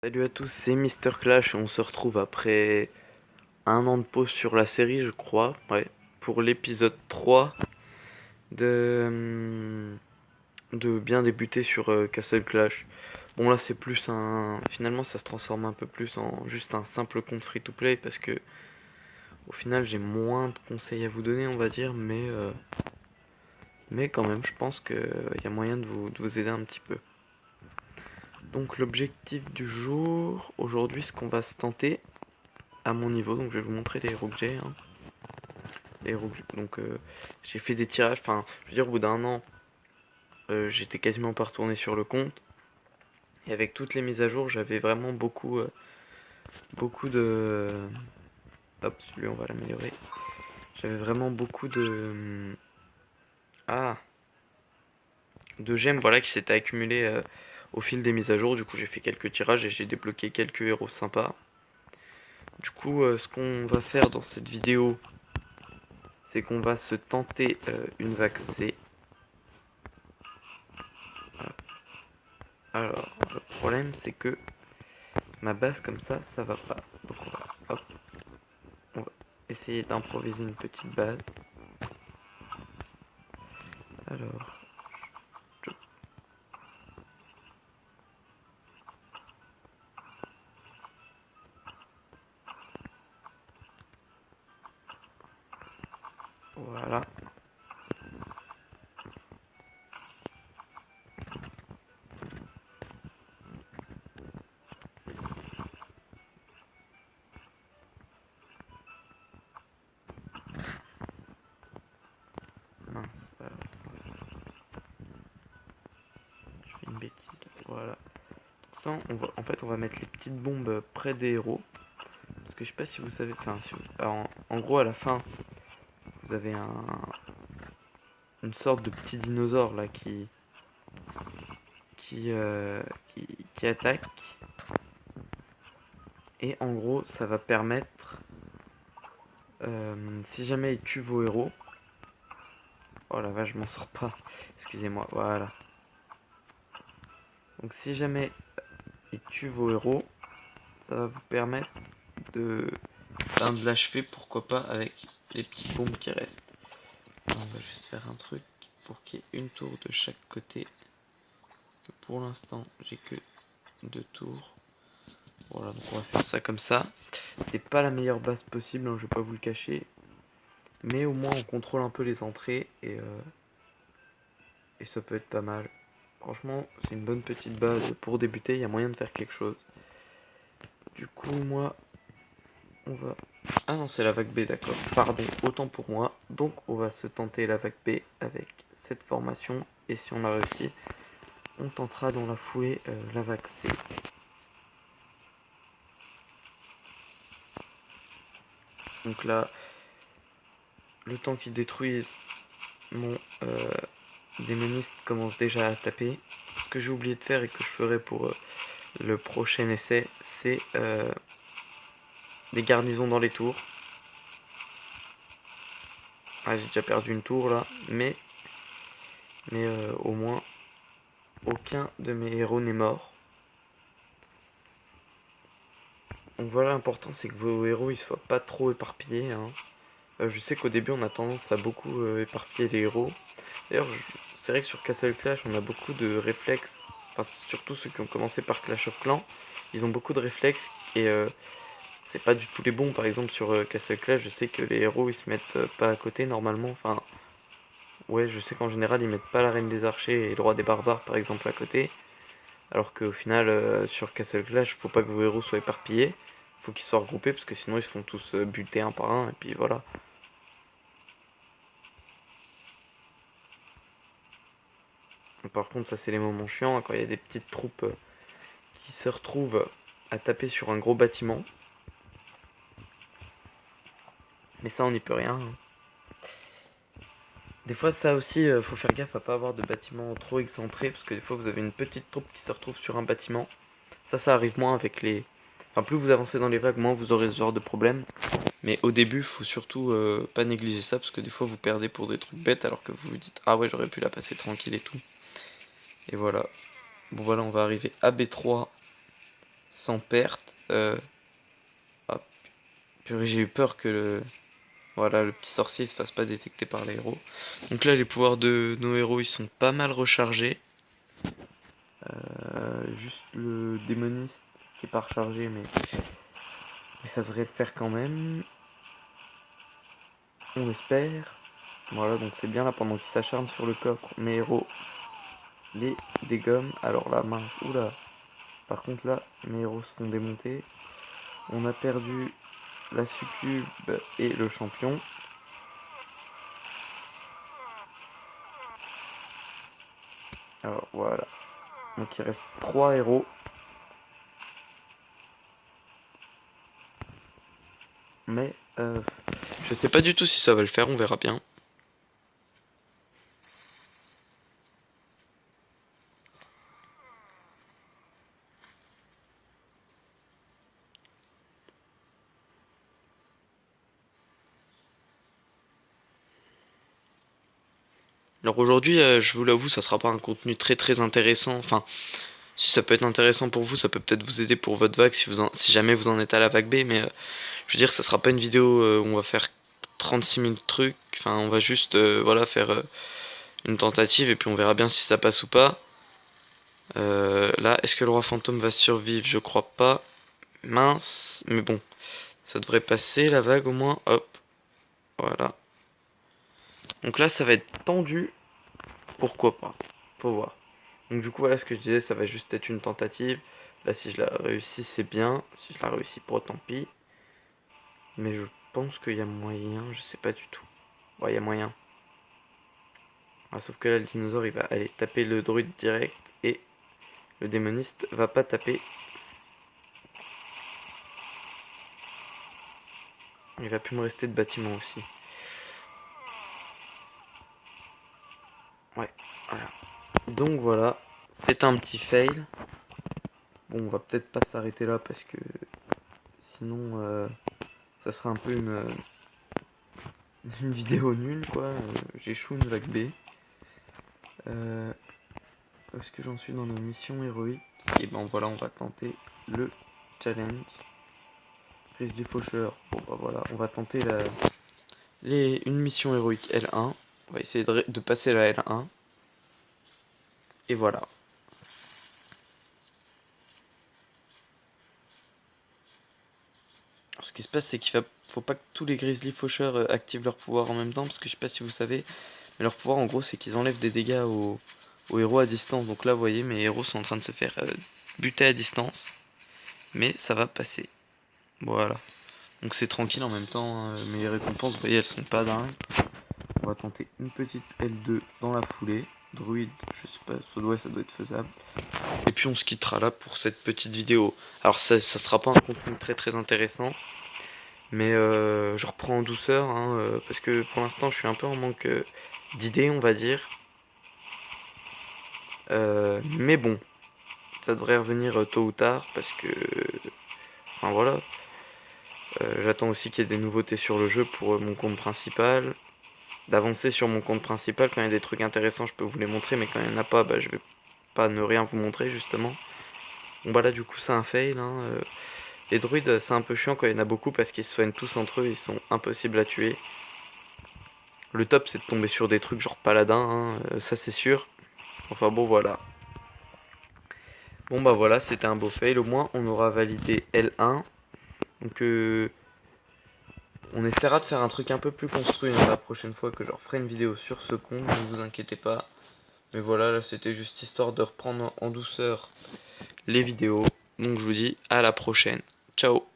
Salut à tous, c'est Mister Clash et on se retrouve après un an de pause sur la série, je crois, ouais, pour l'épisode 3 de bien débuter sur Castle Clash. Bon là c'est plus un... Finalement ça se transforme un peu plus en juste un simple compte free-to-play parce que au final j'ai moins de conseils à vous donner on va dire, mais quand même je pense qu'il y a moyen de vous aider un petit peu. Donc l'objectif du jour, aujourd'hui ce qu'on va se tenter à mon niveau, donc je vais vous montrer les héros que j'ai, hein. Donc j'ai fait des tirages, enfin je veux dire au bout d'un an j'étais quasiment pas retourné sur le compte. Et avec toutes les mises à jour j'avais vraiment beaucoup de... Hop, celui on va l'améliorer. J'avais vraiment beaucoup Ah, de gemmes voilà, qui s'étaient accumulées au fil des mises à jour. Du coup j'ai fait quelques tirages et j'ai débloqué quelques héros sympas. Du coup ce qu'on va faire dans cette vidéo, c'est qu'on va se tenter une vague C. Alors, le problème c'est que ma base comme ça va pas. Donc on va essayer d'improviser une petite base. Alors, je- voilà. Mince, alors, je fais une bêtise. Voilà. Donc ça, en fait, on va mettre les petites bombes près des héros. Parce que je sais pas si vous savez. Enfin, alors, en gros, à la fin, vous avez une sorte de petit dinosaure là qui, euh, qui attaque. Et en gros, ça va permettre, si jamais il tue vos héros. Oh la vache, je m'en sors pas. Excusez-moi, voilà. Donc si jamais il tue vos héros, ça va vous permettre de, de l'achever, pourquoi pas, avec les petites bombes qui restent. Alors, on va juste faire un truc pour qu'il y ait une tour de chaque côté. Pour l'instant, j'ai que 2 tours. Voilà, donc on va faire ça comme ça. C'est pas la meilleure base possible, hein, je vais pas vous le cacher. Mais au moins on contrôle un peu les entrées et ça peut être pas mal. Franchement, c'est une bonne petite base pour débuter, il y a moyen de faire quelque chose. Du coup, moi, on va... Ah non, c'est la vague B, d'accord. Pardon, autant pour moi. Donc, on va se tenter la vague B avec cette formation. Et si on a réussi, on tentera dans la foulée la vague C. Donc là, le temps qu'ils détruisent, mon démoniste commence déjà à taper. Ce que j'ai oublié de faire et que je ferai pour le prochain essai, c'est des garnisons dans les tours. Ah, j'ai déjà perdu une tour là, mais au moins aucun de mes héros n'est mort. Donc voilà, l'important c'est que vos héros ils soient pas trop éparpillés, hein. Je sais qu'au début on a tendance à beaucoup éparpiller les héros. D'ailleurs, c'est vrai que sur Castle Clash on a beaucoup de réflexes, enfin surtout ceux qui ont commencé par Clash of Clans, ils ont beaucoup de réflexes et c'est pas du tout les bons. Par exemple sur Castle Clash, je sais que les héros ils se mettent pas à côté normalement, enfin ouais, je sais qu'en général ils mettent pas la reine des archers et le roi des barbares par exemple à côté. Alors qu'au final, sur Castle Clash, faut pas que vos héros soient éparpillés. Faut qu'ils soient regroupés parce que sinon ils se font tous buter un par un et puis voilà. Par contre, ça c'est les moments chiants, hein, quand il y a des petites troupes qui se retrouvent à taper sur un gros bâtiment. Mais ça, on n'y peut rien, hein. Des fois, ça aussi, faut faire gaffe à pas avoir de bâtiments trop excentrés parce que des fois, vous avez une petite troupe qui se retrouve sur un bâtiment. Ça arrive moins avec les. Enfin, plus vous avancez dans les vagues, moins vous aurez ce genre de problème. Mais au début, faut surtout pas négliger ça parce que des fois vous perdez pour des trucs bêtes alors que vous vous dites ah ouais j'aurais pu la passer tranquille et tout. Et voilà. Bon voilà, on va arriver à B3 sans perte. Hop. Purée, j'ai eu peur que voilà, le petit sorcier se fasse pas détecter par les héros. Donc là, les pouvoirs de nos héros, ils sont pas mal rechargés. Juste le démoniste qui est pas rechargé, mais ça devrait le faire quand même. On espère. Voilà, donc c'est bien là pendant qu'il s'acharne sur le coffre. Mes héros les dégomment. Alors là, mince, oula. Par contre là, mes héros se font démonter. On a perdu la succube et le champion. Alors voilà. Donc il reste 3 héros. Mais je sais pas du tout si ça va le faire, on verra bien. Alors aujourd'hui, je vous l'avoue, ça sera pas un contenu très très intéressant. Enfin, si ça peut être intéressant pour vous, ça peut peut-être vous aider pour votre vague si jamais vous en êtes à la vague B. Mais je veux dire, ça sera pas une vidéo où on va faire 36 000 trucs. Enfin, on va juste voilà, faire une tentative et puis on verra bien si ça passe ou pas. Là, est-ce que le roi fantôme va survivre? Je crois pas. Mince, mais bon, ça devrait passer la vague au moins. Hop, voilà. Donc là, ça va être tendu. Pourquoi pas? Faut voir. Donc du coup, voilà ce que je disais, ça va juste être une tentative. Là, si je la réussis, c'est bien. Si je la réussis pas, tant pis. Mais je pense qu'il y a moyen, je sais pas du tout. Ouais, il y a moyen. Ah, sauf que là, le dinosaure, il va aller taper le druide direct et le démoniste va pas taper. Il va plus me rester de bâtiment aussi. Ouais, voilà. Donc voilà, c'est un petit fail. Bon, on va peut-être pas s'arrêter là parce que sinon ça sera un peu une vidéo nulle quoi. J'échoue une vague B. Où est-ce que j'en suis dans nos missions héroïques? Et ben voilà, on va tenter le challenge. Prise du faucheur. Bon bah voilà, on va tenter une mission héroïque L1. On va essayer de passer la L1. Et voilà. Alors, ce qui se passe, c'est faut pas que tous les grizzly faucheurs activent leur pouvoir en même temps, parce que je sais pas si vous savez, mais leur pouvoir en gros c'est qu'ils enlèvent des dégâts aux héros à distance. Donc là, vous voyez, mes héros sont en train de se faire buter à distance, mais ça va passer. Voilà. Donc c'est tranquille en même temps, hein. Mes récompenses, vous voyez, elles sont pas dingues. On va tenter une petite L2 dans la foulée. Druide, je sais pas, ça doit être faisable. Et puis on se quittera là pour cette petite vidéo. Alors ça sera pas un contenu très très intéressant. Mais je reprends en douceur, hein, parce que pour l'instant je suis un peu en manque d'idées, on va dire. Mais bon, ça devrait revenir tôt ou tard, parce que... Enfin voilà. J'attends aussi qu'il y ait des nouveautés sur le jeu pour mon compte principal. D'avancer sur mon compte principal, quand il y a des trucs intéressants je peux vous les montrer, mais quand il n'y en a pas, bah, je vais pas ne rien vous montrer justement. Bon bah là du coup c'est un fail, hein. Les druides c'est un peu chiant quand il y en a beaucoup parce qu'ils se soignent tous entre eux, ils sont impossibles à tuer. Le top c'est de tomber sur des trucs genre paladin, hein, ça c'est sûr. Enfin bon voilà. Bon bah voilà, c'était un beau fail, au moins on aura validé L1. Donc on essaiera de faire un truc un peu plus construit hein, la prochaine fois que je referai une vidéo sur ce compte, ne vous inquiétez pas. Mais voilà, là c'était juste histoire de reprendre en douceur les vidéos. Donc je vous dis à la prochaine. Ciao.